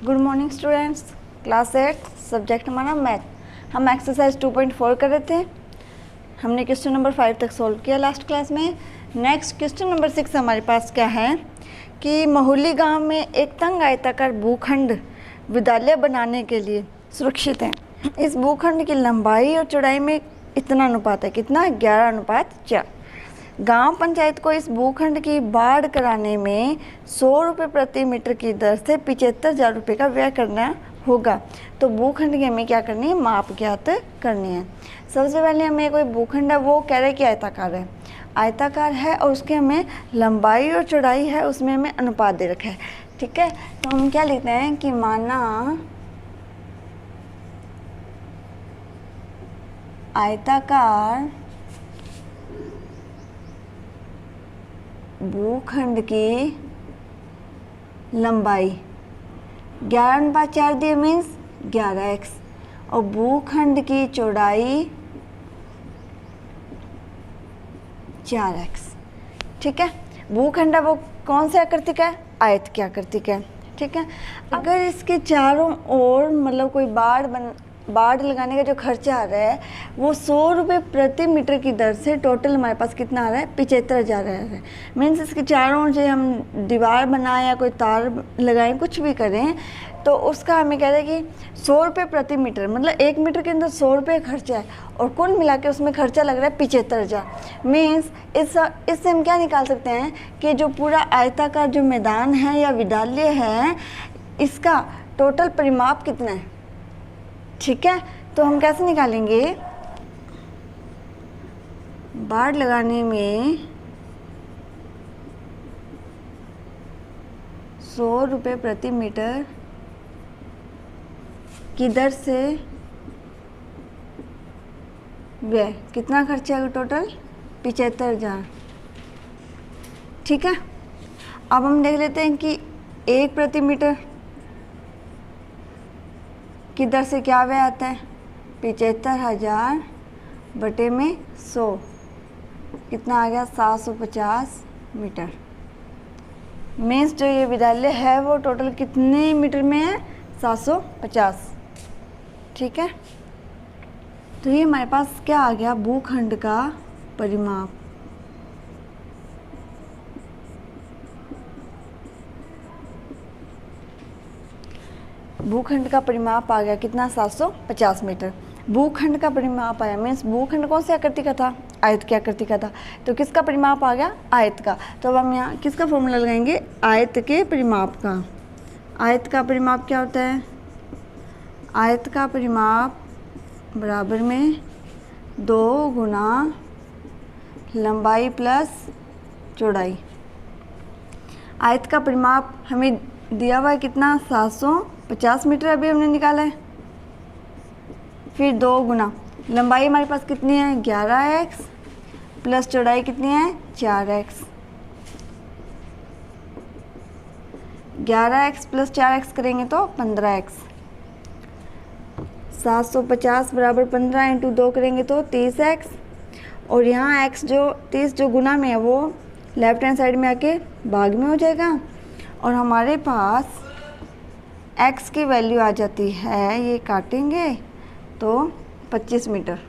Good morning students. Class 8 subject हमारा math. हम exercise 2.4 कर रहे थे। हमने क्वेश्चन नंबर 5 तक सॉल्व किया लास्ट क्लास में। नेक्स्ट क्वेश्चन नंबर 6 हमारे पास क्या है कि महुली गांव में एक तंग आयताकार भूखंड विद्यालय बनाने के लिए सुरक्षित है। इस भूखंड की लंबाई और चौड़ाई में इतना अनुपात है, कितना? 11:4। गांव पंचायत को इस भूखंड की बाढ़ कराने में 100 रुपये प्रति मीटर की दर से 75,000 रुपये का व्यय करना होगा। तो भूखंड की हमें क्या करनी है? माप ज्ञात करनी है। सबसे पहले हमें कोई भूखंड है, वो कह रहे कि आयताकार है, आयताकार है और उसके हमें लंबाई और चौड़ाई है, उसमें हमें अनुपात दे रखा है। ठीक है, तो हम क्या लिखते हैं कि माना आयताकार भूखंड की लंबाई 11/4 दिए मीन्स 11x और भूखंड की चौड़ाई 4x। ठीक है, भूखंड है वो कौन सा आकृति का है? आयत की आकृति का है। ठीक है, अगर इसके चारों ओर मतलब कोई बाढ़ लगाने का जो खर्चा आ रहा है वो 100 रुपये प्रति मीटर की दर से टोटल हमारे पास कितना आ रहा है? 75,000 आ रहा है। मीन्स इसके चारों ओर से हम दीवार बनाएं या कोई तार लगाएं, कुछ भी करें, तो उसका हमें कह रहे हैं कि 100 रुपये प्रति मीटर, मतलब 1 मीटर के अंदर 100 रुपये खर्चा है और कुल मिला के उसमें खर्चा लग रहा है 75,000। मीन्स इससे हम क्या निकाल सकते हैं कि जो पूरा आयताकार जो मैदान है या विद्यालय है, इसका टोटल परिमाप कितना है। ठीक है, तो हम कैसे निकालेंगे? बाढ़ लगाने में 100 रुपये प्रति मीटर की दर से व्यय कितना खर्चा है टोटल? 75,000। ठीक है, अब हम देख लेते हैं कि 1 प्रति मीटर की दर से क्या व्यय आता है? 75,000 बटे में 100 कितना आ गया? 750 मीटर। मीन्स जो ये विद्यालय है वो टोटल कितने मीटर में है? 750। ठीक है, तो ये हमारे पास क्या आ गया? भूखंड का परिमाप। भूखंड का परिमाप आ गया कितना? 750 मीटर। भूखंड का परिमाप आया मीन्स भूखंड कौन सी आकृति का था? आयत की आकृति का था। तो किसका परिमाप आ गया? आयत का। तो अब हम यहाँ किसका फॉर्मूला लगाएंगे? आयत के परिमाप का। आयत का परिमाप क्या होता है? आयत का परिमाप बराबर में 2 गुना लंबाई प्लस चौड़ाई। आयत का परिमाप हमें दिया हुआ है कितना? 750 मीटर अभी हमने निकाला है। फिर 2 गुना लंबाई हमारे पास कितनी है? 11x प्लस चौड़ाई कितनी है? 4x। 11x प्लस 4x करेंगे तो 15x। 750 बराबर 15 इंटू 2 करेंगे तो 30x। और यहाँ x जो 30 जो गुना में है वो लेफ्ट हैंड साइड में आके भाग में हो जाएगा और हमारे पास x की वैल्यू आ जाती है, ये काटेंगे तो 25 मीटर।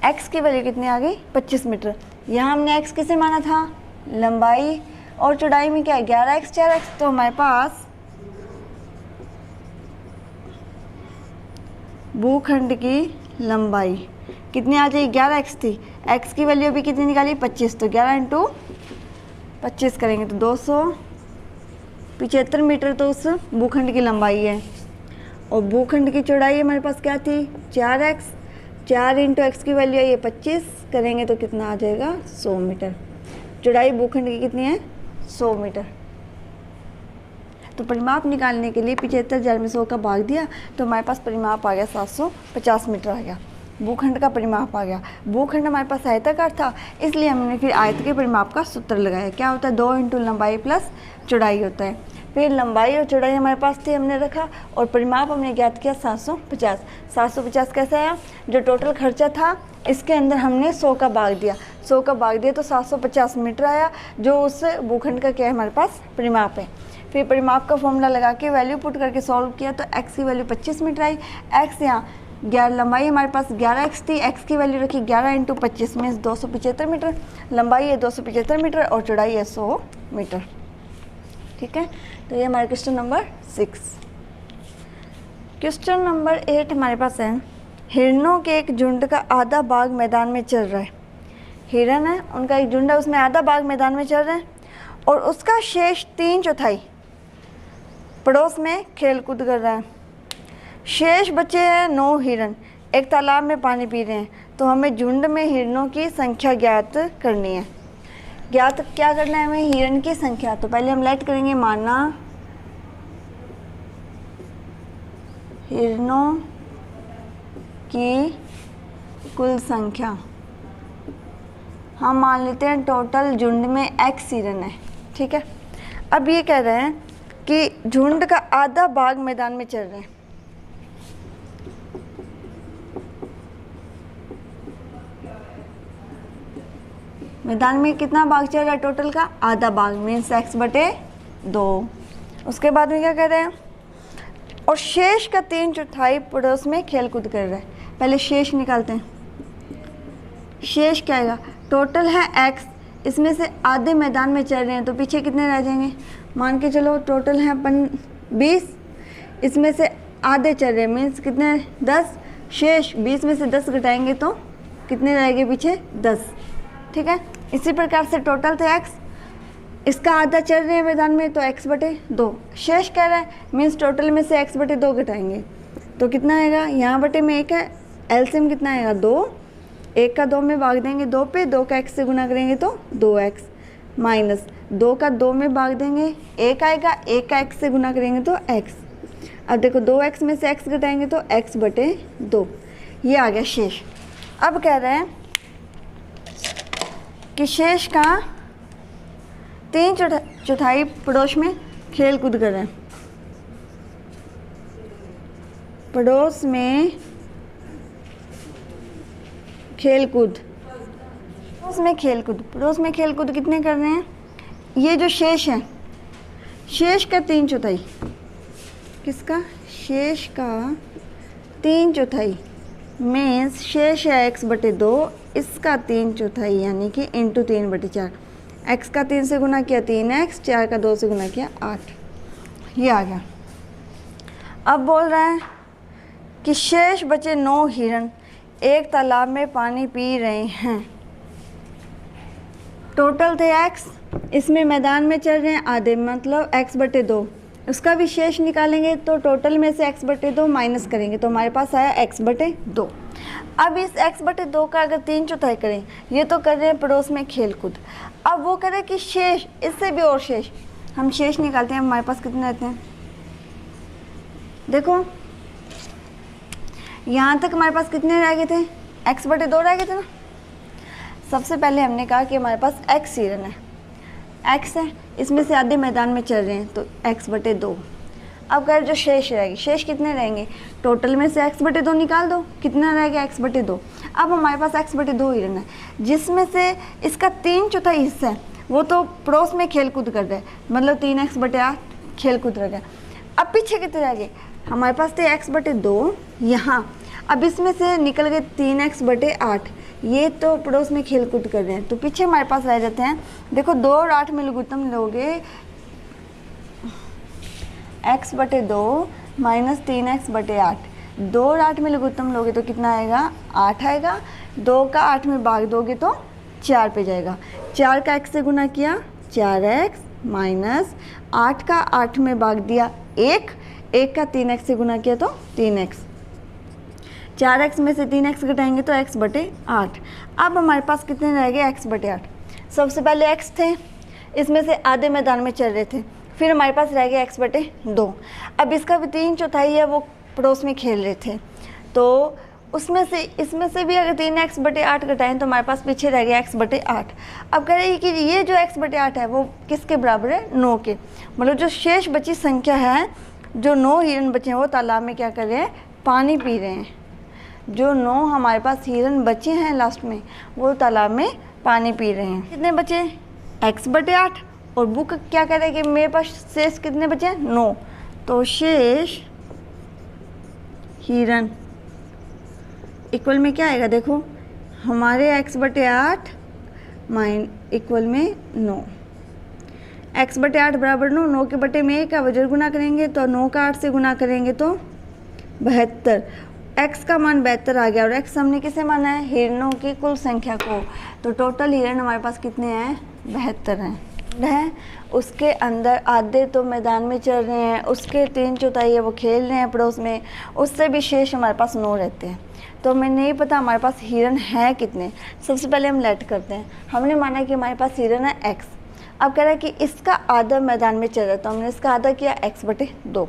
x की वैल्यू कितनी आ गई? 25 मीटर। यहाँ हमने x किसे माना था? लंबाई, और चौड़ाई में क्या है? 11x 4x। तो हमारे पास भूखंड की लंबाई कितनी आ जाएगी? 11x थी, x की वैल्यू अभी कितनी निकाली? 25। तो 11 इंटू 25 करेंगे तो 275 मीटर तो उस भूखंड की लंबाई है। और भूखंड की चौड़ाई हमारे पास क्या थी? 4x। 4 इंटू एक्स की वैल्यू है ये 25 करेंगे तो कितना आ जाएगा? 100 मीटर। चौड़ाई भूखंड की कितनी है? 100 मीटर। तो परिमाप निकालने के लिए 75,000 में 100 का भाग दिया तो हमारे पास परिमाप आ गया 750 मीटर आ गया। भूखंड का परिमाप आ गया। भूखंड हमारे पास आयताकार था, इसलिए हमने फिर आयत के परिमाप का सूत्र लगाया। क्या होता है? 2 इंटू लंबाई प्लस चौड़ाई होता है। फिर लंबाई और चौड़ाई हमारे पास थी, हमने रखा और परिमाप हमने ज्ञात किया 750। 750 कैसे आया? जो टोटल खर्चा था इसके अंदर हमने 100 का भाग दिया, 100 का भाग दिया तो 750 मीटर आया, जो उस भूखंड का क्या है हमारे पास परिमाप है। फिर परिमाप का फॉर्मूला लगा के वैल्यू पुट करके सॉल्व किया तो x की वैल्यू 25 मीटर आई। x यहाँ 11, लंबाई हमारे पास 11x थी, x की वैल्यू रखी 11 × 25 मीन्स 275 मीटर, लंबाई है 275 मीटर और चौड़ाई है 100 मीटर। ठीक है, तो ये हमारा क्वेश्चन नंबर 6। क्वेश्चन नंबर 8 हमारे पास है, हिरणों के एक झुंड का आधा भाग मैदान में चल रहा है। हिरन है, उनका एक झुंड है, उसमें आधा भाग मैदान में चल रहा है और उसका शेष 3/4 पड़ोस में खेल कूद कर रहा है। शेष बचे हैं 9 हिरन, एक तालाब में पानी पी रहे हैं। तो हमें झुंड में हिरणों की संख्या ज्ञात करनी है। ज्ञात क्या करना है हमें? हिरन की संख्या। तो पहले हम लेट करेंगे, माना हिरणों की कुल संख्या। हम मान लेते हैं टोटल झुंड में x हिरन है। ठीक है, अब ये कह रहे हैं कि झुंड का आधा भाग मैदान में चल रहे हैं। मैदान में कितना भाग चल रहा है? टोटल का आधा भाग मीन्स x/2। उसके बाद में क्या कह रहे हैं? और शेष का 3/4 पड़ोस में खेल कूद कर रहा है। पहले शेष निकालते हैं। शेष क्या आएगा? टोटल है x, इसमें से आधे मैदान में चल रहे हैं तो पीछे कितने रह जाएंगे? मान के चलो टोटल है अपन 20, इसमें से आधे चल रहे हैं मीन्स कितने? 10। शेष 20 में से 10 घटाएंगे तो कितने रहेंगे पीछे? 10। ठीक है, इसी प्रकार से टोटल थे x, इसका आधा चल रहे हैं मैदान में तो x/2। शेष कह रहा है मीन्स टोटल में से x/2 घटाएंगे तो कितना आएगा? यहाँ बटे में 1 है, एलसीएम कितना आएगा? 2। 1 का 2 में भाग देंगे 2 पे, 2 का x से गुना करेंगे तो 2x, माइनस 2 का 2 में भाग देंगे 1 आएगा, 1 का x से गुना करेंगे तो x। अब देखो 2x में से x घटाएंगे तो x/2, ये आ गया शेष। अब कह रहे हैं कि शेष का 3/4 पड़ोस में खेल कूद कर रहे हैं। पड़ोस में खेल कूद, पड़ोस में खेल कूद, पड़ोस में खेल कूद कितने कर रहे हैं? ये जो शेष है, शेष का 3/4, किसका? शेष का 3/4 मीन्स शेष है x/2, इसका 3/4 यानी कि इंटू 3/4। x का 3 से गुना किया 3x, 4 का 2 से गुना किया 8, ये आ गया। अब बोल रहा है कि शेष बचे 9 हिरन एक तालाब में पानी पी रहे हैं। टोटल थे x, इसमें मैदान में चल रहे हैं आधे मतलब x/2। उसका भी शेष निकालेंगे तो टोटल में से x/2 माइनस करेंगे तो हमारे पास आया x/2। अब इस x/2 का अगर 3/4 करें, ये तो कर रहे हैं पड़ोस में खेल कूद। अब वो करें कि शेष, इससे भी और शेष, हम शेष निकालते हैं, हमारे पास कितने रहते हैं? देखो यहाँ तक हमारे पास कितने रह गए थे? x/2 रह गए थे ना। सबसे पहले हमने कहा कि हमारे पास x हिरन है, x है, इसमें से आधे मैदान में चल रहे हैं तो x/2। अब अगर जो शेष रहेगी, शेष कितने रहेंगे? टोटल में से x/2 निकाल दो, कितना रहेगा? x/2। अब हमारे पास x/2 हिरन है, जिसमें से इसका 3/4 हिस्सा है वो तो पड़ोस में खेल कूद कर रहे हैं, मतलब 3x/8 खेल कूद रह गया। अब पीछे कितने रह गए? हमारे पास थे x/2 यहाँ, अब इसमें से निकल गए 3x/8, ये तो पड़ोस में खेल कूद कर रहे हैं तो पीछे हमारे पास रह जाते हैं। देखो 2 और 8 में लघुत्तम लोगे x/2 माइनस 3x/8, 2 और 8 में लघुत्तम लोगे तो कितना आएगा? 8 आएगा। 2 का 8 में भाग दोगे तो 4 पे जाएगा। 4 का x से गुना किया 4x, माइनस 8 का 8 में भाग दिया 1, 1 का 3x से गुना किया तो 3x। 4x में से 3x घटाएंगे तो x/8। अब हमारे पास कितने रह गए? x/8। सबसे पहले x थे, इसमें से आधे मैदान में चल रहे थे, फिर हमारे पास रह गया x/2। अब इसका भी 3/4 है, वो पड़ोस में खेल रहे थे तो उसमें से इसमें से भी अगर 3x/8 घटाएं तो हमारे पास पीछे रह गया x/8। अब कह रही है कि ये जो x/8 है वो किसके बराबर है? 9 के। मतलब जो शेष बची संख्या है, जो 9 हिरन बचे हैं वो तालाब में क्या कर रहे हैं? पानी पी रहे हैं। जो 9 हमारे पास हिरन बचे हैं लास्ट में वो तालाब में पानी पी रहे हैं। कितने बचे? x/8 और बुक क्या कह रहा है कि मेरे पास शेष कितने बचे हैं, 9। तो शेष हिरण इक्वल में क्या आएगा, देखो हमारे x/8 इक्वल में 9। x/8 बराबर 9, 9 के बटे में 1 का वजर गुना करेंगे तो 9 का 8 से गुना करेंगे तो 72। x का मान 72 आ गया और x हमने किसे माना है, हिरणों की कुल संख्या को। तो टोटल हिरण हमारे पास कितने हैं, 72 हैं। उसके अंदर आधे तो मैदान में चल रहे हैं, उसके 3/4 है वो खेल रहे हैं पड़ोस में, उससे भी शेष हमारे पास 9 रहते हैं। तो हमें नहीं पता हमारे पास हिरण है कितने। सबसे पहले हम लेट करते हैं। हमने माना कि हमारे पास हिरण है x। अब कह रहा है कि इसका आधा मैदान में चल रहा है, तो हमने इसका आधा किया x/2।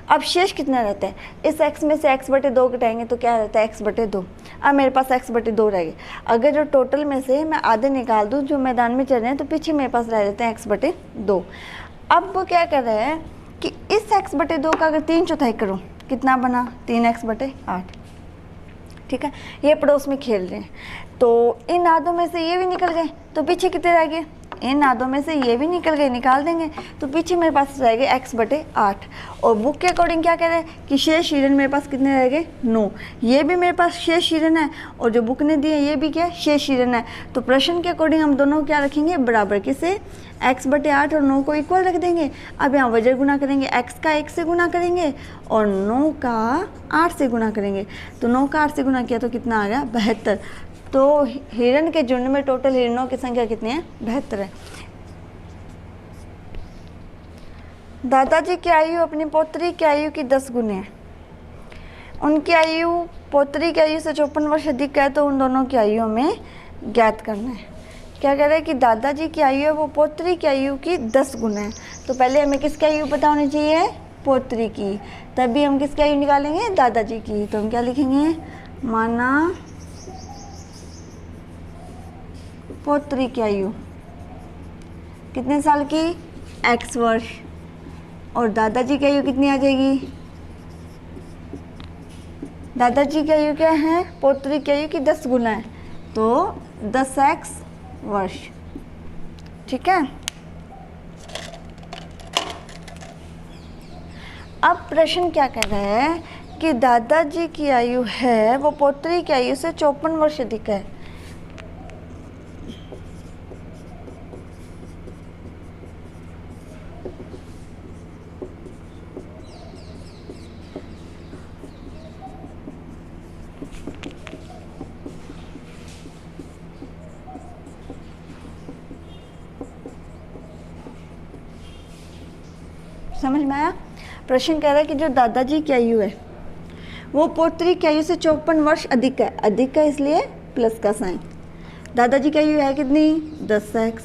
अब शेष कितना रहता है, इस x में से x/2 घटाएंगे तो क्या रहता है, x/2। अब मेरे पास x/2 रह गए। अगर जो टोटल में से मैं आधे निकाल दूँ जो मैदान में चल रहे हैं, तो पीछे मेरे पास रह जाते हैं x/2। अब वो क्या कर रहा है कि इस x/2 का अगर 3/4 करूँ, कितना बना, 3x/8। ठीक है, ये पड़ोस में खेल रहे हैं, तो इन आधों में से ये भी निकल गए, तो पीछे कितने रह गए, इन आधों में से ये भी निकल गए, निकाल देंगे तो पीछे मेरे पास रह गए x/8। और बुक के अकॉर्डिंग क्या कह रहे हैं कि शेष हिरण मेरे पास कितने रह गए, 9। ये भी मेरे पास शेष हिरण है और जो बुक ने दिए ये भी क्या शेष हिरण है। तो प्रश्न के अकॉर्डिंग हम दोनों क्या रखेंगे, बराबर, किसे, x/8 और 9 को इक्वल रख देंगे। अब यहाँ वजर गुना करेंगे, x का 1 से गुना करेंगे और 9 का 8 से गुना करेंगे। तो 9 का 8 से गुना किया तो कितना आ गया, 72। तो हिरण के झुंड में टोटल हिरणों की संख्या कितनी है, 72 है। दादाजी की आयु अपनी पोत्री की आयु की 10 गुने है। उनकी आयु पोत्री की आयु से 54 वर्ष अधिक है, तो उन दोनों की आयु हमें ज्ञात करना है। क्या कह रहा है कि दादाजी की आयु है वो पोत्री की आयु की 10 गुना है। तो पहले हमें किसकी आयु पता होनी चाहिए, पोत्री की, तभी हम किसकी आयु निकालेंगे, दादाजी की। तो हम क्या लिखेंगे, माना पोत्री की आयु कितने साल की, x वर्ष, और दादाजी की आयु कितनी आ जाएगी, दादाजी की आयु क्या है, पोत्री की आयु की 10 गुना है, तो 10x वर्ष। ठीक है, अब प्रश्न क्या कह रहा है कि दादाजी की आयु है वो पोत्री की आयु से 54 वर्ष अधिक है। समझ में आया। प्रश्न कह रहा है कि जो दादाजी की आयु है वो पोत्री की आयु से 54 वर्ष अधिक है। अधिक है इसलिए प्लस का साइन। दादाजी की आयु है कितनी, 10x।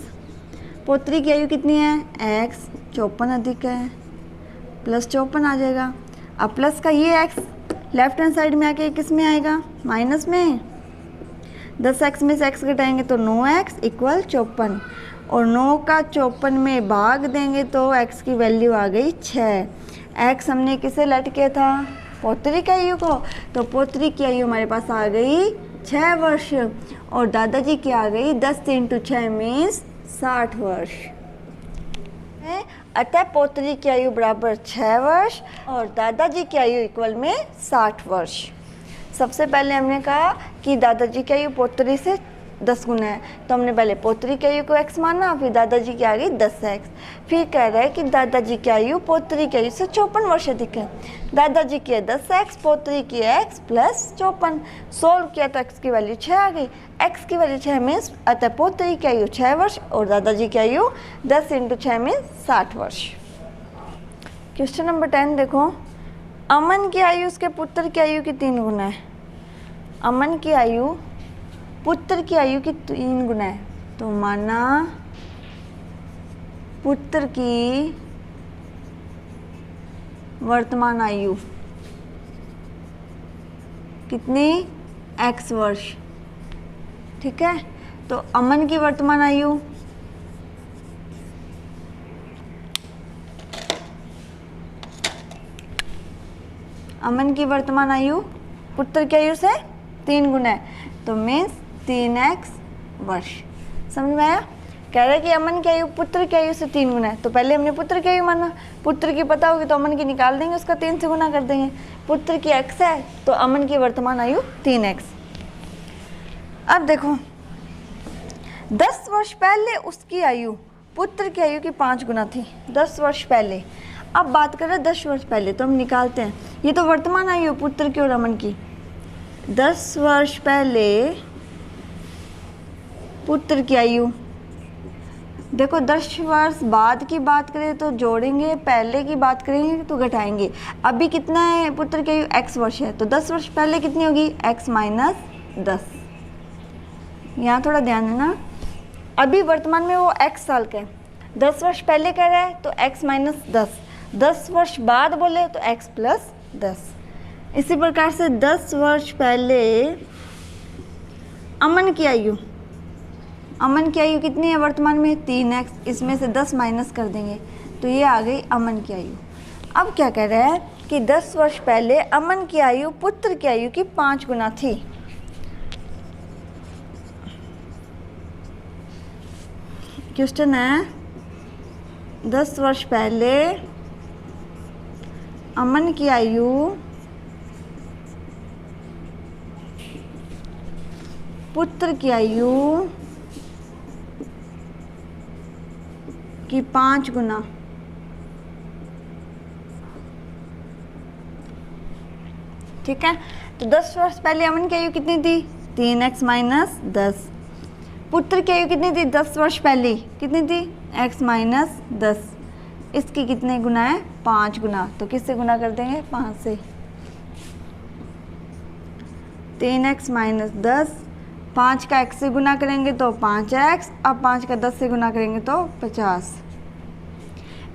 पोत्री की आयु कितनी है, x। 54 अधिक है, प्लस 54 आ जाएगा। अब प्लस का ये x लेफ्ट हैंड साइड में आके किस में आएगा, माइनस में। 10x में से x घटाएंगे तो 9x इक्वल 54, और 9 का 54 में भाग देंगे तो x की वैल्यू आ गई 6। x हमने किसे लेट किया था, पोत्री की आयु को, तो पोत्री की आयु हमारे पास आ गई 6 वर्ष, और दादाजी की आ गई 10 × 6 मीन्स 60 वर्ष। अतः पोत्री की आयु बराबर 6 वर्ष और दादाजी की आयु इक्वल में 60 वर्ष। सबसे पहले हमने कहा कि दादाजी की आयु पोत्री से 10 गुना है, तो हमने पहले पोत्री की आयु को x माना, फिर दादाजी की आ गई 10x। फिर कह रहा है कि दादाजी की आयु पोत्री की आयु से 54 वर्ष अधिक है। दादाजी की है 10x, पोत्री की है x प्लस 54। सोल्व किया तो x की वैल्यू 6 आ गई। x की वैल्यू 6 मीन्स अतः पोत्री की आयु 6 वर्ष और दादाजी की आयु 10 × 6 मीन्स 60 वर्ष। क्वेश्चन नंबर 10 देखो, अमन की आयु उसके पुत्र की आयु की 3 गुना है। अमन की आयु पुत्र की आयु की 3 गुना है, तो माना पुत्र की वर्तमान आयु कितनी, x वर्ष। ठीक है, तो अमन की वर्तमान आयु पुत्र की आयु से 3 गुना है, तो मीन्स 3x वर्ष। समझ में आया। कह रहा है कि अमन की आयु पुत्र की आयु से 3 गुना है, तो पहले हमने पुत्र की आयु माना, पुत्र की पता होगी तो अमन की निकाल देंगे, उसका 3 से गुना कर देंगे। पुत्र की x है तो अमन की वर्तमान आयु 3x। अब देखो 10 वर्ष पहले उसकी आयु पुत्र की आयु की 5 गुना थी, 10 वर्ष पहले। अब बात कर रहे हैं 10 वर्ष पहले, तो हम निकालते हैं, ये तो वर्तमान आयु पुत्र की और अमन की। 10 वर्ष पहले पुत्र की आयु, देखो 10 वर्ष बाद की बात करें तो जोड़ेंगे, पहले की बात करेंगे तो घटाएंगे। अभी कितना है पुत्र की आयु, x वर्ष है, तो 10 वर्ष पहले कितनी होगी, x माइनस 10। यहाँ थोड़ा ध्यान देना, अभी वर्तमान में वो x साल का है, 10 वर्ष पहले कह रहा है तो x माइनस 10, 10 वर्ष बाद बोले तो x प्लस 10। इसी प्रकार से 10 वर्ष पहले अमन की आयु, अमन की आयु कितनी है वर्तमान में 3x, इसमें से 10 माइनस कर देंगे तो ये आ गई अमन की आयु। अब क्या कह रहा है कि 10 वर्ष पहले अमन की आयु पुत्र की आयु की 5 गुना थी। क्वेश्चन है 10 वर्ष पहले अमन की आयु पुत्र की आयु की 5 गुना। ठीक है, तो 10 वर्ष पहले अमन की आयु कितनी थी, 3x माइनस 10। पुत्र की आयु कितनी थी 10 वर्ष पहले, कितनी थी, x माइनस 10। इसकी कितने गुना है, 5 गुना। तो किससे गुना कर देंगे, 5 से। 3x माइनस 10, 5 का x से गुना करेंगे तो 5x, अब 5 का 10 से गुना करेंगे तो 50।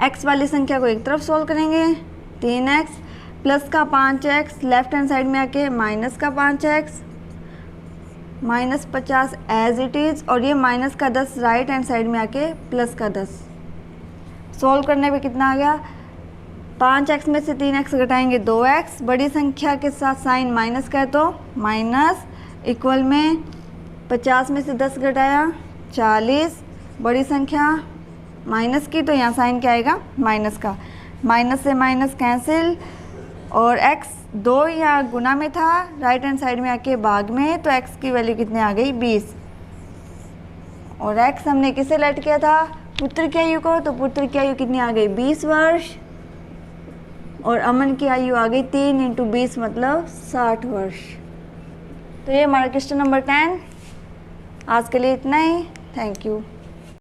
x वाली संख्या को एक तरफ सोल्व करेंगे, 3x प्लस का 5x लेफ्ट हैंड साइड में आके माइनस का 5x minus 50 as it is, और ये माइनस का 10 राइट हैंड साइड में आके प्लस का 10। सोल्व करने पे कितना आ गया, 5x में से 3x घटाएंगे 2x, बड़ी संख्या के साथ साइन माइनस का है तो माइनस, इक्वल में 50 में से 10 घटाया 40, बड़ी संख्या माइनस की तो यहाँ साइन क्या आएगा, माइनस का। माइनस से माइनस कैंसिल, और x 2 यहाँ गुना में था, राइट हैंड साइड में आके भाग में, तो x की वैल्यू कितनी आ गई, 20। और x हमने किसे लेट किया था, पुत्र की आयु को, तो पुत्र की आयु कितनी आ गई, 20 वर्ष, और अमन की आयु आ गई 3 इंटू 20 मतलब 60 वर्ष। तो ये हमारा क्वेश्चन नंबर 10। आज के लिए इतना ही, थैंक यू।